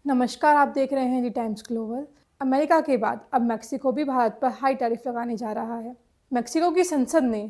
नमस्कार, आप देख रहे हैं दी टाइम्स ग्लोबल। अमेरिका के बाद अब मेक्सिको भी भारत पर हाई टैरिफ लगाने जा रहा है। मेक्सिको की संसद ने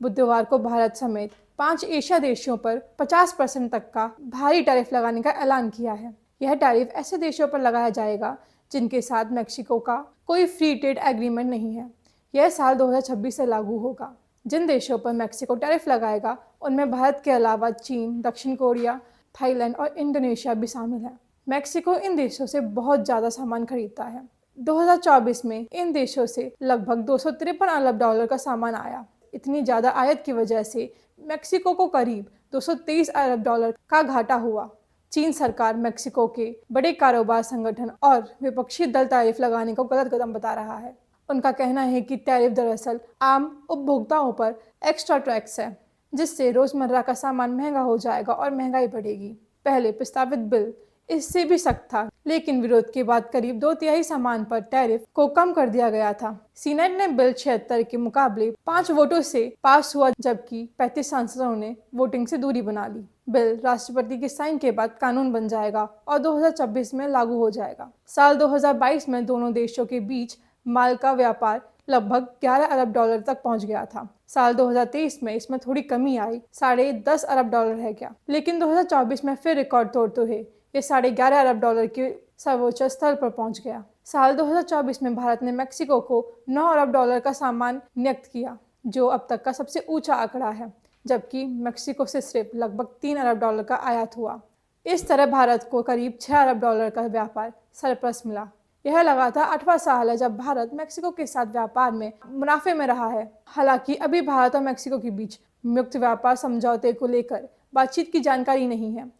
बुधवार को भारत समेत 5 एशिया देशों पर 50% तक का भारी टैरिफ लगाने का ऐलान किया है। यह टैरिफ ऐसे देशों पर लगाया जाएगा जिनके साथ मेक्सिको का कोई फ्री ट्रेड एग्रीमेंट नहीं है। यह साल 2026 से लागू होगा। जिन देशों पर मेक्सिको टैरिफ लगाएगा उनमें भारत के अलावा चीन, दक्षिण कोरिया, थाईलैंड और इंडोनेशिया भी शामिल है। मेक्सिको इन देशों से बहुत ज़्यादा सामान खरीदता है। 2024 में इन देशों से लगभग 253 अरब डॉलर का सामान आया। इतनी ज़्यादा आयात की वजह से मेक्सिको को करीब 223 अरब डॉलर का घाटा हुआ। चीन सरकार मेक्सिको के बड़े कारोबार संगठन और विपक्षी दल टैरिफ लगाने को गलत कदम बता रहा है। उनका कहना है कि टैरिफ दरअसल आम उपभोक्ताओं पर एक्स्ट्रा टैक्स है, जिससे रोजमर्रा का सामान महंगा हो जाएगा और महंगाई बढ़ेगी। पहले प्रस्तावित बिल इससे भी सख्त था, लेकिन विरोध के बाद करीब 2/3 सामान पर टैरिफ को कम कर दिया गया था। सीनेट ने बिल 76 के मुकाबले 5 वोटों से पास हुआ, जबकि 35 सांसदों ने वोटिंग से दूरी बना ली। बिल राष्ट्रपति के साइन के बाद कानून बन जाएगा और 2026 में लागू हो जाएगा। साल 2022 में दोनों देशों के बीच माल का व्यापार लगभग 11 अरब डॉलर तक पहुंच गया था। साल 2023 में इसमें थोड़ी कमी आई, 10.5 अरब डॉलर है क्या, लेकिन 2024 में फिर रिकॉर्ड तोड़ते हुए ये 11.5 अरब डॉलर के सर्वोच्च स्तर पर पहुंच गया। साल 2024 में भारत ने मेक्सिको को 9 अरब डॉलर का सामान निर्यात किया, जो अब तक का सबसे ऊंचा आंकड़ा है, जबकि मेक्सिको से सिर्फ लगभग 3 अरब डॉलर का आयात हुआ। इस तरह भारत को करीब 6 अरब डॉलर का व्यापार सरप्लस मिला। यह लगातार 8वां साल है जब भारत मेक्सिको के साथ व्यापार में मुनाफे में रहा है। हालांकि अभी भारत और मेक्सिको के बीच मुक्त व्यापार समझौते को लेकर बातचीत की जानकारी नहीं है।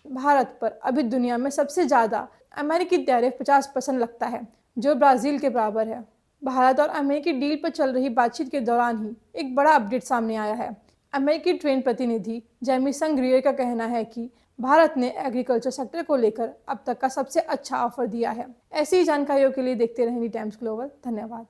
भारत पर अभी दुनिया में सबसे ज़्यादा अमेरिकी टैरिफ 50% लगता है, जो ब्राज़ील के बराबर है। भारत और अमेरिकी डील पर चल रही बातचीत के दौरान ही एक बड़ा अपडेट सामने आया है। अमेरिकी ट्रेड प्रतिनिधि जेमिसन ग्रीयर का कहना है कि भारत ने एग्रीकल्चर सेक्टर को लेकर अब तक का सबसे अच्छा ऑफर दिया है। ऐसी ही जानकारियों के लिए देखते रहें दी टाइम्स ग्लोबल। धन्यवाद।